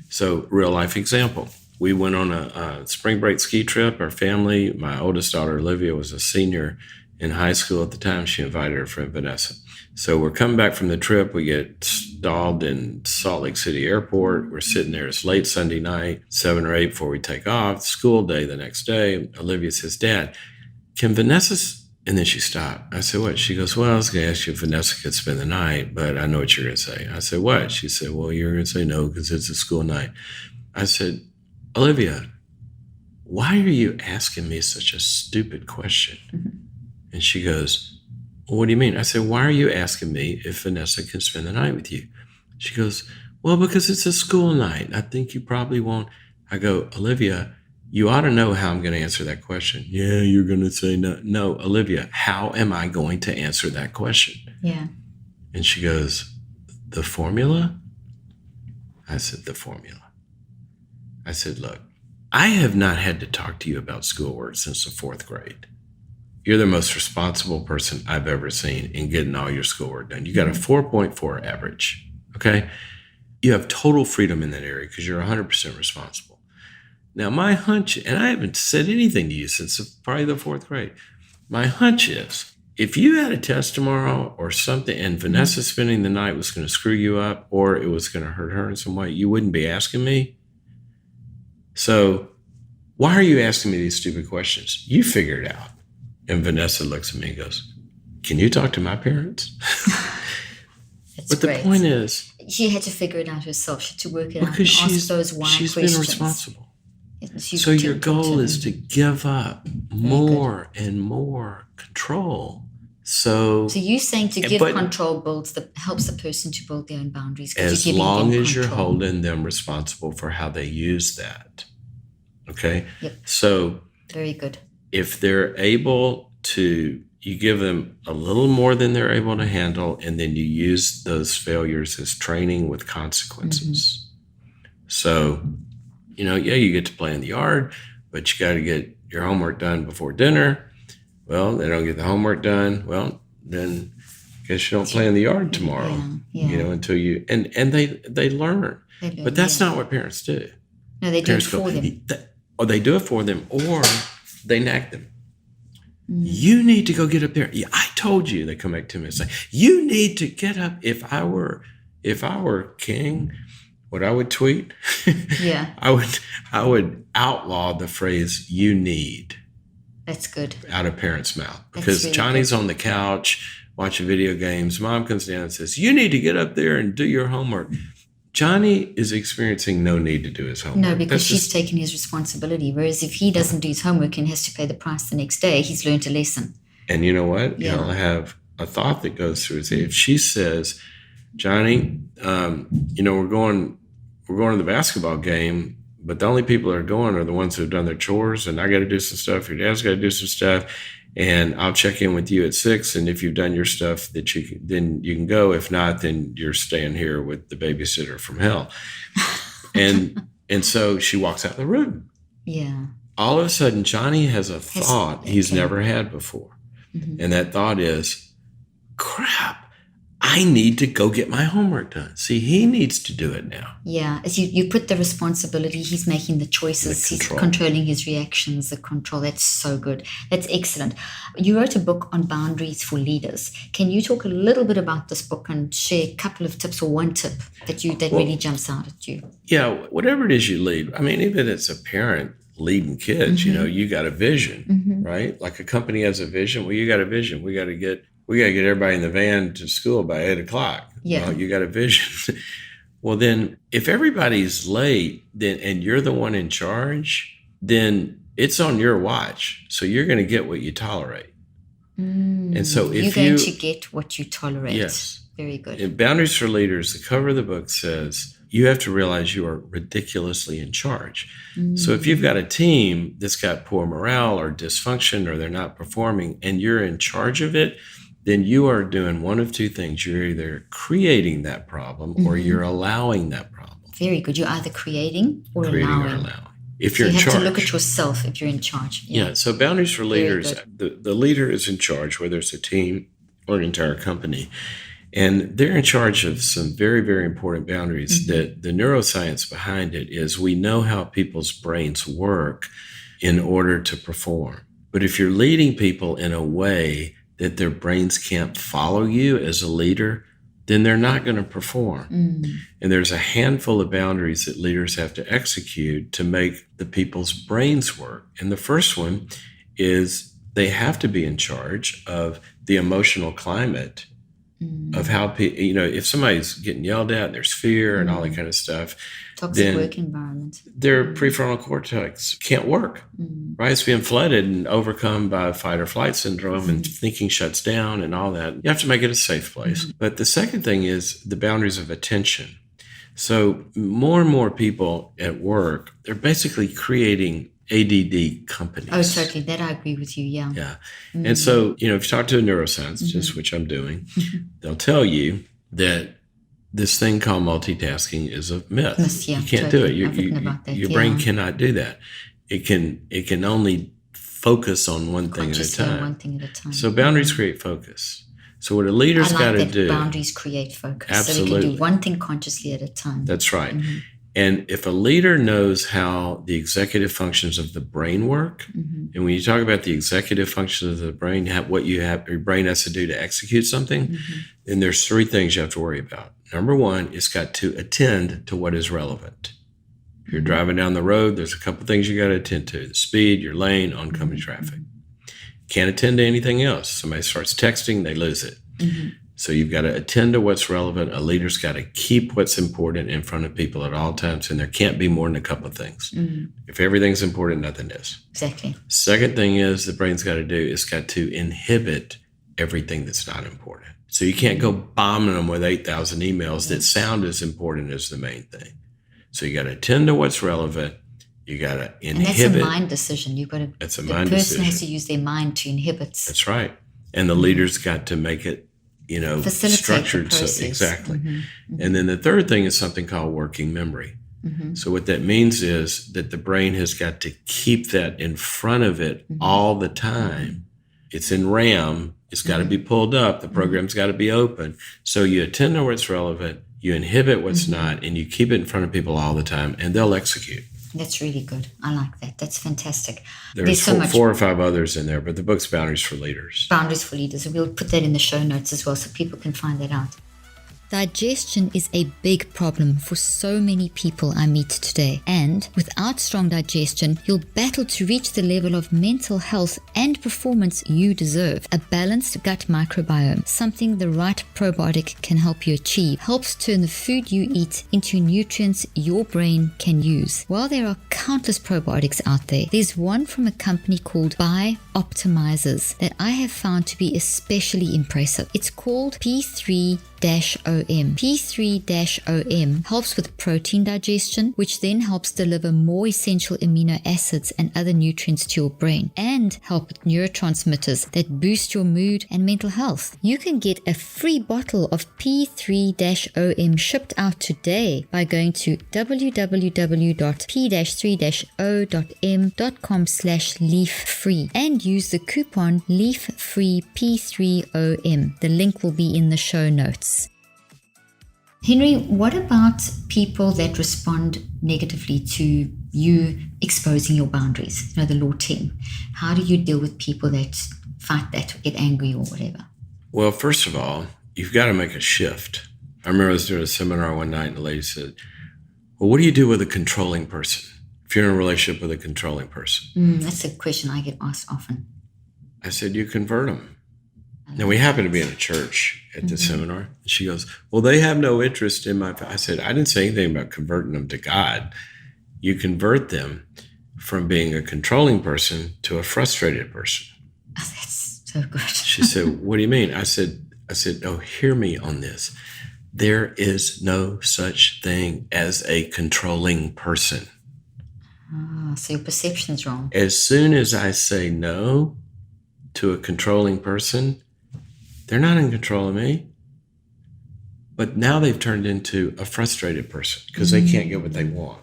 So real life example. We went on a spring break ski trip. Our family, my oldest daughter, Olivia, was a senior in high school at the time. She invited her friend, Vanessa. So we're coming back from the trip. We get stalled in Salt Lake City Airport. We're sitting there. It's late Sunday night, 7 or 8 before we take off. School day the next day. Olivia says, Dad, can Vanessa... And then she stopped. I said, what? She goes, well, I was going to ask you if Vanessa could spend the night, but I know what you're going to say. I said, what? She said, well, you're going to say no because it's a school night. I said, Olivia, why are you asking me such a stupid question? And she goes, well, what do you mean? I said, why are you asking me if Vanessa can spend the night with you? She goes, well, because it's a school night. I think you probably won't. I go, Olivia, you ought to know how I'm going to answer that question. Yeah, you're going to say no. No, Olivia, how am I going to answer that question? Yeah. And she goes, the formula? I said, the formula. I said, look, I have not had to talk to you about schoolwork since the 4th grade. You're the most responsible person I've ever seen in getting all your schoolwork done. You got a 4.4 average, okay? You have total freedom in that area because you're 100% responsible. Now, my hunch, and I haven't said anything to you since probably the 4th grade, my hunch is if you had a test tomorrow or something and Vanessa spending the night was going to screw you up or it was going to hurt her in some way, you wouldn't be asking me. So why are you asking me these stupid questions? You figure it out. And Vanessa looks at me and goes, can you talk to my parents? But great. The point is, she had to figure it out herself. She had to work it out because and ask those why she's questions. Been responsible. She's so your goal is to give up more and more control. So you're saying to give control helps the person to build their own boundaries. As long as you're holding them responsible for how they use that. Okay? Yep. So very good. If they're able to, you give them a little more than they're able to handle, and then you use those failures as training with consequences. So, you get to play in the yard, but you got to get your homework done before dinner. Well, they don't get the homework done. Well, then I guess you don't play in the yard tomorrow, until you, and they learn. But that's not what parents do. No, they do it for them. Or they do it for them, or they nag them. You need to go get up there. Yeah, I told you. They come back to me and say, you need to get up. If I were king, what I would tweet, I would outlaw the phrase "you need." That's good. Out of parents' mouth, because really Johnny's on the couch watching video games. Mom comes down and says, "You need to get up there and do your homework." Johnny is experiencing no need to do his homework. No, because she's taking his responsibility. Whereas if he doesn't do his homework and has to pay the price the next day, he's learned a lesson. And you know what? Yeah. You'll have a thought that goes through his head. If she says, Johnny, we're going to the basketball game, but the only people that are going are the ones who have done their chores, and I got to do some stuff. Your dad's got to do some stuff. And I'll check in with you at 6. And if you've done your stuff, then you can go. If not, then you're staying here with the babysitter from hell. And so she walks out of the room. Yeah. All of a sudden, Johnny has a thought he's never had before. And that thought is, crap, I need to go get my homework done. See, he needs to do it now. Yeah. As you put the responsibility, he's making the choices, he's controlling his reactions, the control. That's so good. That's excellent. You wrote a book on boundaries for leaders. Can you talk a little bit about this book and share a couple of tips or one tip that really jumps out at you? Yeah, whatever it is you lead. I mean, even if it's a parent leading kids, you got a vision, right? Like a company has a vision. Well, you got a vision. We got to get everybody in the van to school by 8:00. Yeah. Well, you got a vision. Well, then if everybody's late, and you're the one in charge, then it's on your watch. So you're going to get what you tolerate. And so if you're going to get what you tolerate. Yes. Very good. In Boundaries for Leaders, the cover of the book says, you have to realize you are ridiculously in charge. So if you've got a team that's got poor morale or dysfunction, or they're not performing, and you're in charge of it, then you are doing one of two things. You're either creating that problem or you're allowing that problem. Very good. You're either creating or Creating allowing. or allowing. If you're you in have charge. to look at yourself if you're in charge. Yeah. So boundaries for leaders, the leader is in charge, whether it's a team or an entire company. And they're in charge of some very, very important boundaries that the neuroscience behind it is we know how people's brains work in order to perform. But if you're leading people in a way that their brains can't follow you as a leader, then they're not going to perform. And there's a handful of boundaries that leaders have to execute to make the people's brains work. And the first one is they have to be in charge of the emotional climate of how people, if somebody's getting yelled at and there's fear and all that kind of stuff, toxic work environment, their prefrontal cortex can't work, right? It's being flooded and overcome by fight or flight syndrome and thinking shuts down and all that. You have to make it a safe place. But the second thing is the boundaries of attention. So more and more people at work, they're basically creating ADD companies. Oh, totally. That I agree with you. Yeah. Yeah. And so, if you talk to a neuroscientist, which I'm doing, they'll tell you that this thing called multitasking is a myth. Yeah, you can't totally. do it. Your brain cannot do that. It can only focus on one thing at a time. So boundaries create focus. So what a leader's got to do. Boundaries create focus. Absolutely. So we can do one thing consciously at a time. That's right. And if a leader knows how the executive functions of the brain work, and when you talk about the executive functions of the brain, what your brain has to do to execute something, then there's three things you have to worry about. Number one, it's got to attend to what is relevant. If you're driving down the road, there's a couple things you got to attend to: the speed, your lane, oncoming traffic. Can't attend to anything else. Somebody starts texting, they lose it. So you've got to attend to what's relevant. A leader's got to keep what's important in front of people at all times, and there can't be more than a couple of things. If everything's important, nothing is. Exactly. Second thing is the brain's got to do is got to inhibit everything that's not important. So you can't go bombing them with 8,000 emails that sound as important as the main thing. So you got to attend to what's relevant. You got to inhibit. And that's a mind decision. You've got to. That's a mind decision. The person has to use their mind to inhibit. That's right. And the leader's got to make it, facilitate structured. The process. So exactly. And then the third thing is something called working memory. So what that means is that the brain has got to keep that in front of it all the time. It's in RAM. It's got to be pulled up. The program's got to be open. So you attend to what's relevant, you inhibit what's not, and you keep it in front of people all the time, and they'll execute. That's really good. I like that. That's fantastic. There's so four or five others in there, but the book's Boundaries for Leaders. Boundaries for Leaders. We'll put that in the show notes as well so people can find that out. Digestion is a big problem for so many people I meet today. And without strong digestion, you'll battle to reach the level of mental health and performance you deserve. A balanced gut microbiome, something the right probiotic can help you achieve, helps turn the food you eat into nutrients your brain can use. While there are countless probiotics out there, there's one from a company called Optimizers that I have found to be especially impressive. It's called P3-OM. P3-OM helps with protein digestion, which then helps deliver more essential amino acids and other nutrients to your brain, and help with neurotransmitters that boost your mood and mental health. You can get a free bottle of P3-OM shipped out today by going to www.p-3-o.m.com/leaffree and use the coupon LEAFFREE-P3OM. The link will be in the show notes. Henry, what about people that respond negatively to you exposing your boundaries? The law team. How do you deal with people that fight that or get angry or whatever? Well, first of all, you've got to make a shift. I remember I was doing a seminar one night and the lady said, well, what do you do with a controlling person? If you're in a relationship with a controlling person? That's a question I get asked often. I said, you convert them. Now, we happened to be in a church at the seminar. She goes, well, they have no interest in my... I said, I didn't say anything about converting them to God. You convert them from being a controlling person to a frustrated person. Oh, that's so good. She said, what do you mean? I said, oh, hear me on this. There is no such thing as a controlling person. Oh, so your perception's wrong. As soon as I say no to a controlling person, they're not in control of me. But now they've turned into a frustrated person because they can't get what they want.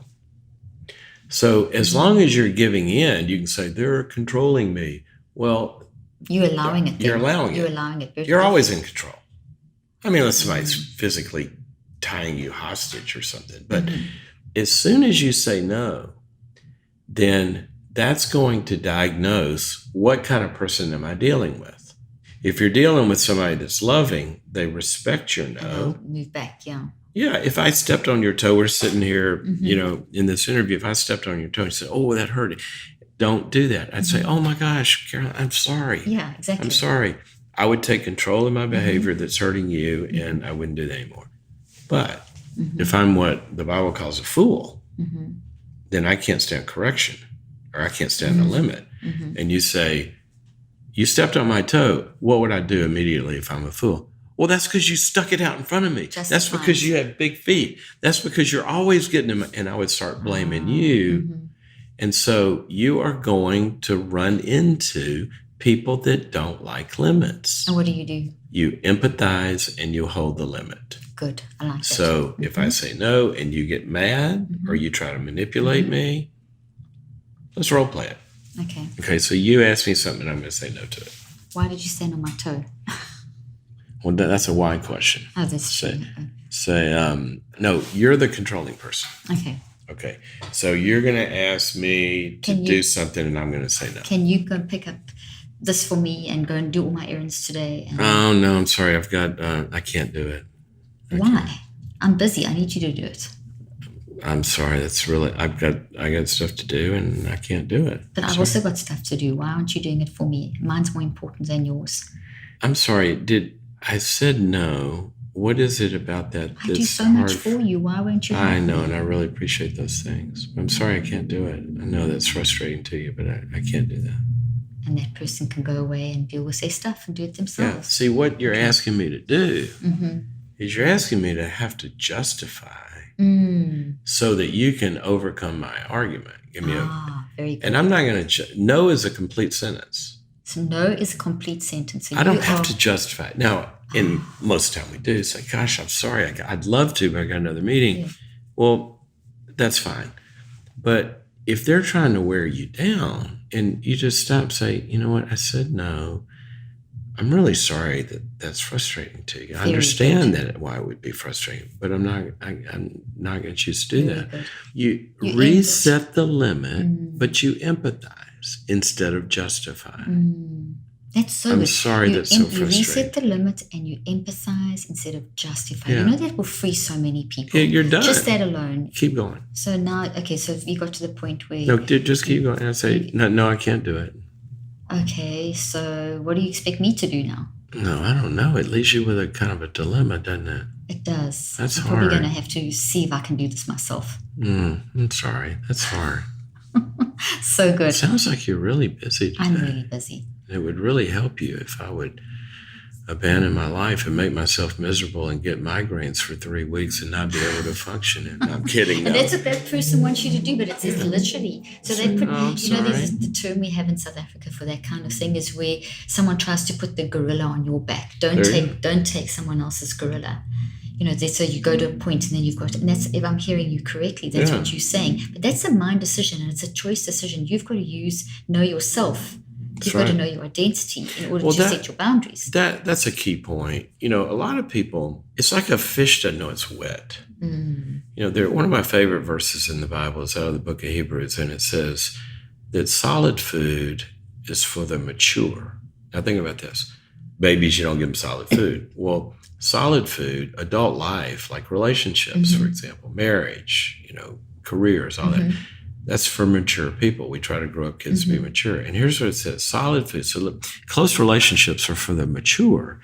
So as long as you're giving in, you can say, they're controlling me. Well, you're allowing it. You're allowing it. You're allowing it. You're always in control. I mean, unless somebody's physically tying you hostage or something. But as soon as you say no, then that's going to diagnose what kind of person am I dealing with. If you're dealing with somebody that's loving, they respect your no. Move back, yeah. Yeah, if I stepped on your toe, we're sitting here, in this interview, if I stepped on your toe and said, oh, that hurt, don't do that. I'd say, oh my gosh, Caroline, I'm sorry. Yeah, exactly. I'm sorry. I would take control of my behavior that's hurting you, and I wouldn't do that anymore. But if I'm what the Bible calls a fool, then I can't stand correction, or I can't stand the limit. And you say, you stepped on my toe. What would I do immediately if I'm a fool? Well, that's because you stuck it out in front of me. That's because you have big feet. That's because you're always getting them. And I would start blaming you. And so you are going to run into people that don't like limits. And what do? You empathize and you hold the limit. Good. I like that. So if I say no and you get mad or you try to manipulate me, let's role play it. Okay, so you ask me something and I'm going to say no to it. Why did you stand on my toe? Well, that's a why question. Oh, that's true. No, you're the controlling person. Okay. So you're going to ask me to do something and I'm going to say no. Can you go pick up this for me and go and do all my errands today? Oh, no, I'm sorry. I can't do it. Why? I'm busy. I need you to do it. I'm sorry. That's really, I got stuff to do and I can't do it. But I've also got stuff to do. Why aren't you doing it for me? Mine's more important than yours. I'm sorry. I said no. What is it about that? I do so much for you. Why won't you? I know, and I really appreciate those things. I'm sorry I can't do it. I know that's frustrating to you, but I can't do that. And that person can go away and deal with their stuff and do it themselves. Yeah. See, what you're asking me to do is you're asking me to have to justify so that you can overcome my argument. Very good. And I'm not going to, no is a complete sentence. So no is a complete sentence. So I don't have to justify it. Now, in most of the time we do say, gosh, I'm sorry. I'd love to, but I got another meeting. Yeah. Well, that's fine. But if they're trying to wear you down and you just stop, say, you know what? I said no. I'm really sorry that's frustrating to you. I understand why it would be frustrating, but I'm not going to choose to do that. Good. You reset the limit, but you empathize instead of justifying. That's so I'm good. sorry that's so frustrating. You reset the limit and you empathize instead of justify. Yeah. You know that will free so many people. Yeah, you're done. Just that alone. Keep going. So now, so you got to the point where... No, just keep going. I say, no, I can't do it. Okay, so what do you expect me to do now? No, I don't know. It leaves you with a kind of a dilemma, doesn't it? It does. That's hard. I'm probably going to have to see if I can do this myself. I'm sorry. That's hard. So good. It sounds like you're really busy today. I'm really busy. It would really help you if I would abandon my life and make myself miserable and get migraines for 3 weeks and not be able to function. And I'm kidding. And that's what that person wants you to do, but it's literally. So they put, there's the term we have in South Africa for that kind of thing is where someone tries to put the gorilla on your back. Don't take someone else's gorilla. So you go to a point and then you've got, and that's, if I'm hearing you correctly, that's what you're saying. But that's a mind decision and it's a choice decision. You've got to know yourself. You've got to know your identity in order to set your boundaries. That's a key point. A lot of people, it's like a fish doesn't know it's wet. One of my favorite verses in the Bible is out of the book of Hebrews, and it says that solid food is for the mature. Now think about this. Babies, you don't give them solid food. Well, solid food, adult life, like relationships, for example, marriage, careers, all that. That's for mature people. We try to grow up kids to be mature. And here's what it says, solid food. So look, close relationships are for the mature.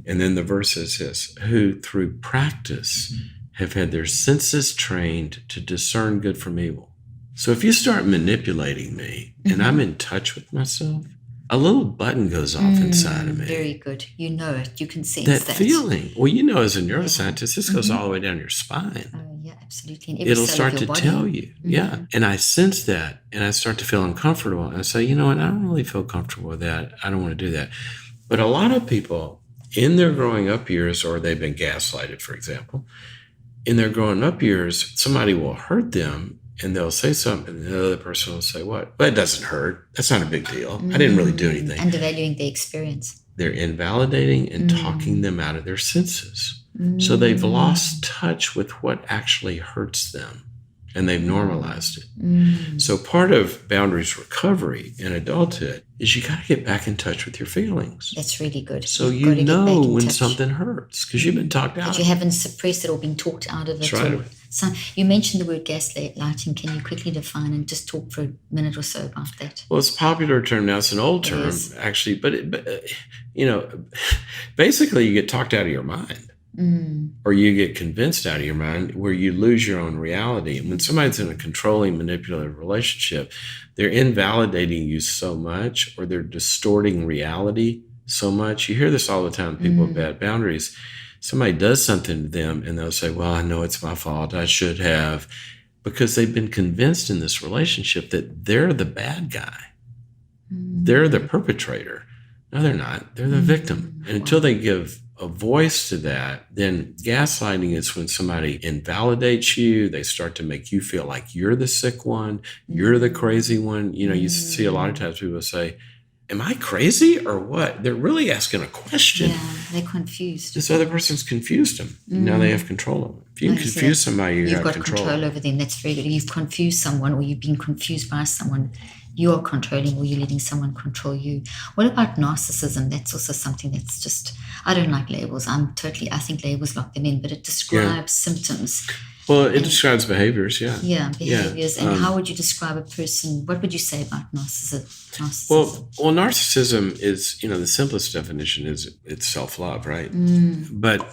And then the verse says this, who through practice have had their senses trained to discern good from evil. So if you start manipulating me and I'm in touch with myself, a little button goes off inside of me. Very good. You know it. You can sense that feeling. Well, as a neuroscientist, this goes all the way down your spine. Oh, yeah, absolutely. It'll start to tell you. Yeah. And I sense that and I start to feel uncomfortable. And I say, you know what? I don't really feel comfortable with that. I don't want to do that. But a lot of people in their growing up years, or they've been gaslighted, for example, in their growing up years, somebody will hurt them and they'll say something and the other person will say, what? Well, it doesn't hurt. That's not a big deal. I didn't really do anything. Undervaluing the experience. They're invalidating and talking them out of their senses. So they've lost touch with what actually hurts them. And they've normalized it. So part of boundaries recovery in adulthood is you got to get back in touch with your feelings. That's really good. So you know when something hurts because you've been talked out. But you haven't suppressed it or been talked out of it. That's right. So you mentioned the word gaslighting. Can you quickly define and just talk for a minute or so about that? Well, it's a popular term now. It's an old term, actually. But basically you get talked out of your mind. Or you get convinced out of your mind where you lose your own reality. And when somebody's in a controlling, manipulative relationship, they're invalidating you so much, or they're distorting reality so much. You hear this all the time, people with bad boundaries. Somebody does something to them and they'll say, well, I know it's my fault. I should have. Because they've been convinced in this relationship that they're the bad guy. They're the perpetrator. No, they're not. They're the victim. And until they give a voice to that, then gaslighting is when somebody invalidates you. They start to make you feel like you're the sick one, you're the crazy one. You see a lot of times people say, am I crazy or what? They're really asking a question. Yeah, they're confused. This other person's confused them. Now they have control of them. If you confuse somebody, you've got control over them. That's very good. If you've confused someone or you've been confused by someone, you're controlling or you're letting someone control you. What about narcissism? That's also something that's just, I don't like labels. I think labels lock them in, but it describes symptoms. Well, it describes behaviors, Yeah, behaviors. And how would you describe a person? What would you say about narcissism? Well, narcissism is, the simplest definition is it's self-love, right? But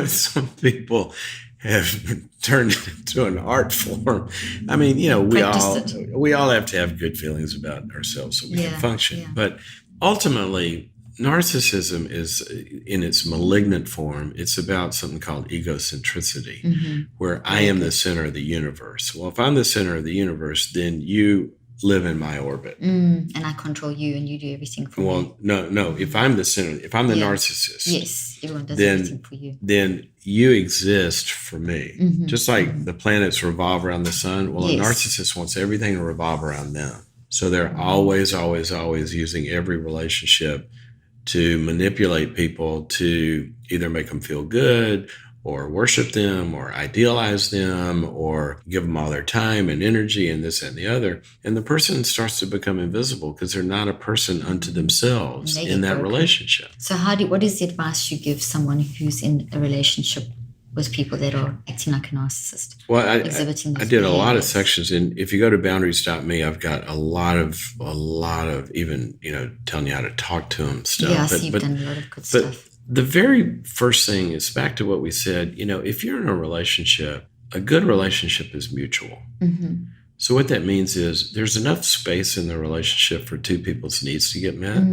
some people have turned it into an art form. I mean, we all have to have good feelings about ourselves so we can function. Yeah. But ultimately, narcissism is, in its malignant form, it's about something called egocentricity, where I am the center of the universe. Well, if I'm the center of the universe, then you live in my orbit. And I control you and you do everything for me. Well, no. If I'm the center, if I'm the narcissist. Yes, everyone does everything for you. Then you exist for me. Just like the planets revolve around the sun. Well, a narcissist wants everything to revolve around them. So they're always using every relationship to manipulate people to either make them feel good or worship them or idealize them or give them all their time and energy and this and the other. And the person starts to become invisible because they're not a person unto themselves in that relationship. So what is the advice you give someone who's in a relationship with people that are acting like a narcissist? Well, exhibiting those I did a lot of sections, and if you go to boundaries.me, I've got a lot of even, telling you how to talk to them stuff. Yeah, so you've done a lot of good stuff. The very first thing is back to what we said, if you're in a relationship, a good relationship is mutual. So what that means is there's enough space in the relationship for two people's needs to get met,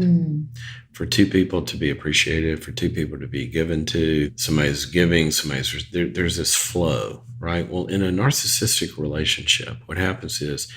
for two people to be appreciated, for two people to be given to. Somebody's giving, there's this flow, right? Well, in a narcissistic relationship, what happens is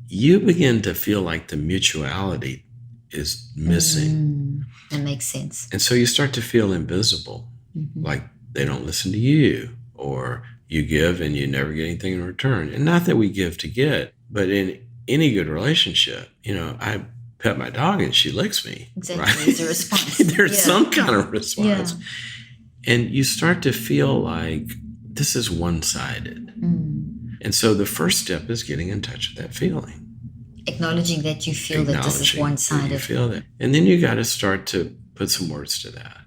you begin to feel like the mutuality is missing. That makes sense. And so you start to feel invisible, like they don't listen to you, or you give and you never get anything in return. And not that we give to get, but in any good relationship, I pet my dog and she licks me. Exactly. Right? There's a response. There's some kind of response. Yeah. And you start to feel like this is one-sided. And so the first step is getting in touch with that feeling. Acknowledging that you feel that this is one-sided. You feel that. And then you got to start to put some words to that.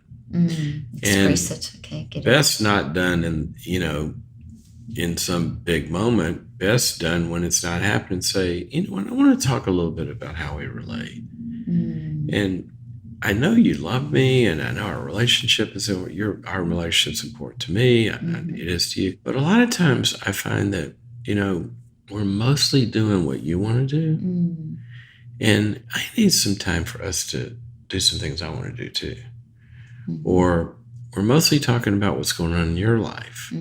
Express it. Okay. Get best not done in some big moment, best done when it's not happening. Say, I want to talk a little bit about how we relate. And I know you love me, and I know our relationship is our relationship's important to me. It is to you. But a lot of times I find that, we're mostly doing what you want to do. And I need some time for us to do some things I want to do too. Or we're mostly talking about what's going on in your life.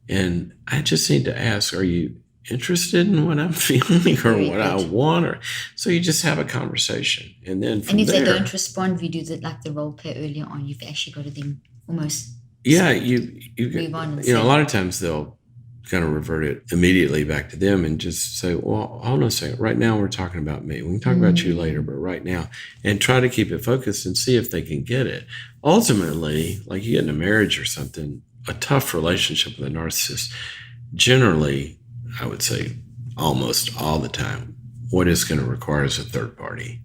And I just need to ask, are you interested in what I'm feeling or Very what I good. want? Or so you just have a conversation. And then from And if there, they don't respond, we do like the role play earlier on. You've actually got to then almost move on and a lot of times they'll kind of revert it immediately back to them and just say, well, hold on a second. Right now we're talking about me. We can talk about you later, but right now, and try to keep it focused and see if they can get it. Ultimately, like you get in a marriage or something, a tough relationship with a narcissist, generally, I would say almost all the time, what it's going to require is a third party.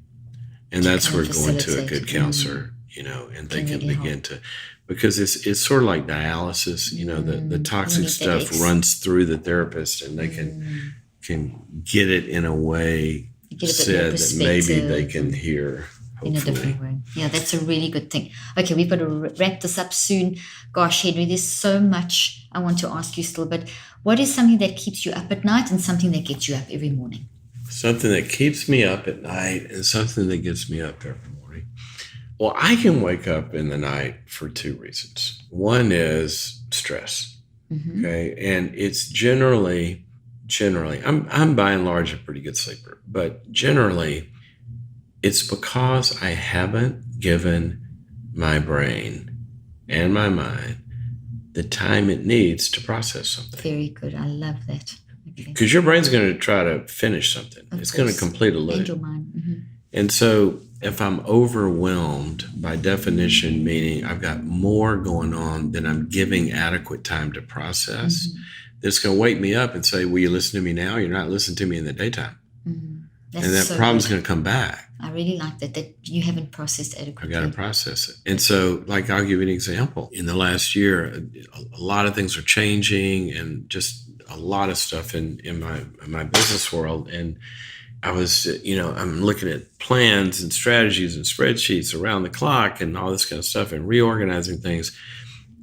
And that's where going to a good counselor, and they can really begin to, because it's sort of like dialysis, the toxic stuff runs through the therapist and they can get it in a way said that maybe they can hear. Hopefully. In a different way. Yeah, that's a really good thing. Okay, we've got to wrap this up soon. Gosh, Henry, there's so much I want to ask you still, but what is something that keeps you up at night and something that gets you up every morning? Something that keeps me up at night and something that gets me up every morning. Well, I can wake up in the night for two reasons. One is stress. Mm-hmm. Okay. And it's generally, I'm by and large a pretty good sleeper, but generally it's because I haven't given my brain and my mind the time it needs to process something. Very good. I love that. Because your brain's going to try to finish something. It's going to complete a loop. And your mind. Mm-hmm. And so if I'm overwhelmed, by definition, meaning I've got more going on than I'm giving adequate time to process, it's going to wake me up and say, will you listen to me now? You're not listening to me in the daytime. And that problem's going to come back. I really like that you haven't processed adequately. I got to process it. And so, like, I'll give you an example. In the last year, a lot of things are changing and just a lot of stuff in my business world. And I was, I'm looking at plans and strategies and spreadsheets around the clock and all this kind of stuff and reorganizing things.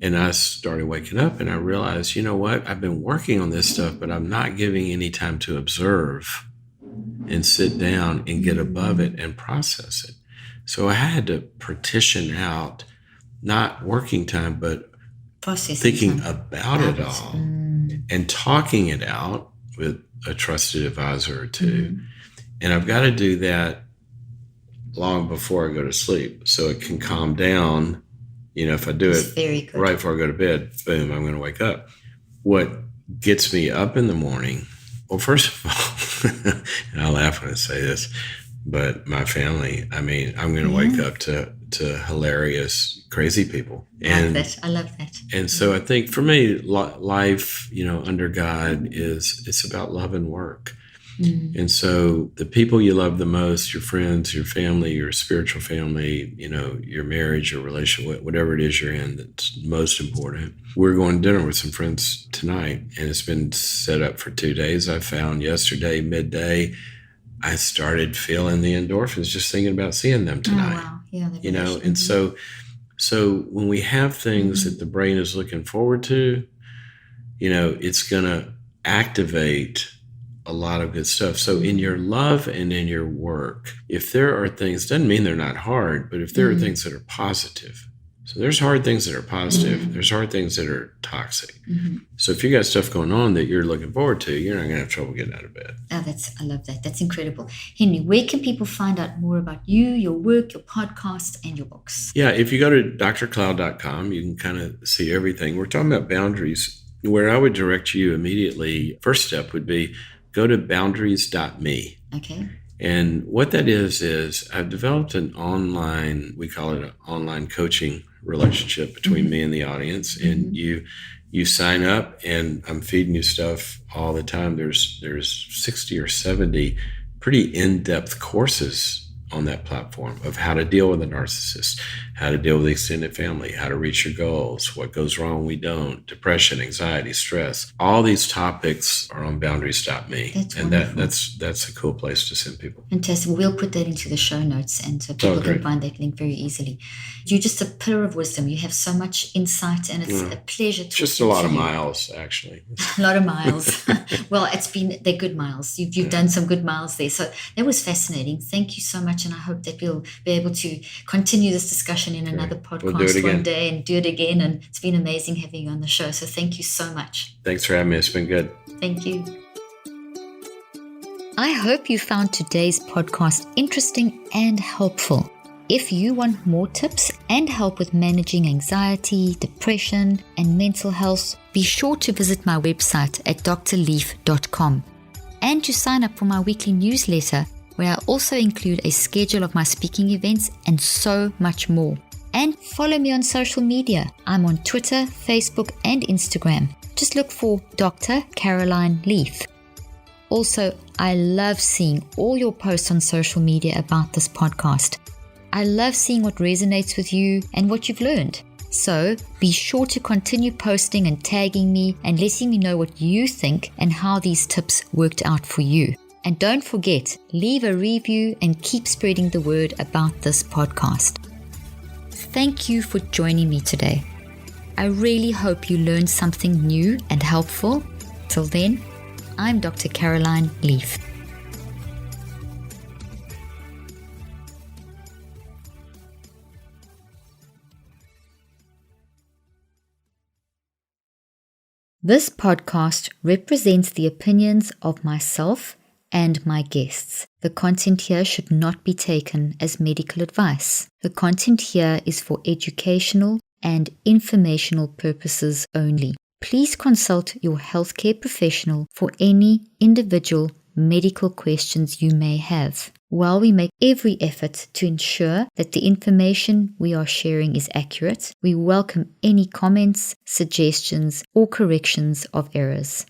And I started waking up and I realized, you know what? I've been working on this stuff, but I'm not giving any time to observe and sit down and get above it and process it. So I had to partition out not working time, but thinking about it all and talking it out with a trusted advisor or two. And I've got to do that long before I go to sleep so it can calm down. If I do it right before I go to bed, boom, I'm going to wake up. What gets me up in the morning? Well, first of all, and I laugh when I say this, but my family, I'm going to wake up to hilarious, crazy people. And I love that. And so I think for me, life, under God it's about love and work. And so the people you love the most, your friends, your family, your spiritual family, your marriage, your relationship, whatever it is you're in that's most important. We're going to dinner with some friends tonight, and it's been set up for 2 days. I found yesterday, midday, I started feeling the endorphins just thinking about seeing them tonight. Oh, wow. Yeah, and so when we have things that the brain is looking forward to, it's going to activate a lot of good stuff. So in your love and in your work, if there are things, doesn't mean they're not hard, but if there are things that are positive, so there's hard things that are positive, there's hard things that are toxic. So if you got stuff going on that you're looking forward to, you're not going to have trouble getting out of bed. Oh, I love that. That's incredible. Henry, where can people find out more about you, your work, your podcast, and your books? Yeah, if you go to drcloud.com, you can kind of see everything. We're talking about boundaries. Where I would direct you immediately, first step would be go to boundaries.me. Okay. And what that is I've developed an online, we call it an online coaching relationship between me and the audience. And you sign up and I'm feeding you stuff all the time. There's 60 or 70 pretty in-depth courses on that platform of how to deal with a narcissist, how to deal with the extended family, how to reach your goals, what goes wrong when we don't, depression, anxiety, stress. All these topics are on boundaries.me. That's a cool place to send people. Fantastic. We'll put that into the show notes and so people can find that link very easily. You're just a pillar of wisdom. You have so much insight and it's a pleasure to just a lot of miles, actually. A lot of miles. Well, they're good miles. You've done some good miles there. So that was fascinating. Thank you so much. And I hope that we'll be able to continue this discussion in another podcast one day and do it again. And it's been amazing having you on the show. So thank you so much. Thanks for having me. It's been good. Thank you. I hope you found today's podcast interesting and helpful. If you want more tips and help with managing anxiety, depression, and mental health, be sure to visit my website at drleaf.com and to sign up for my weekly newsletter, where I also include a schedule of my speaking events and so much more. And follow me on social media. I'm on Twitter, Facebook, and Instagram. Just look for Dr. Caroline Leaf. Also, I love seeing all your posts on social media about this podcast. I love seeing what resonates with you and what you've learned. So be sure to continue posting and tagging me and letting me know what you think and how these tips worked out for you. And don't forget, leave a review and keep spreading the word about this podcast. Thank you for joining me today. I really hope you learned something new and helpful. Till then, I'm Dr. Caroline Leaf. This podcast represents the opinions of myself and my guests. The content here should not be taken as medical advice. The content here is for educational and informational purposes only. Please consult your healthcare professional for any individual medical questions you may have. While we make every effort to ensure that the information we are sharing is accurate, we welcome any comments, suggestions, or corrections of errors.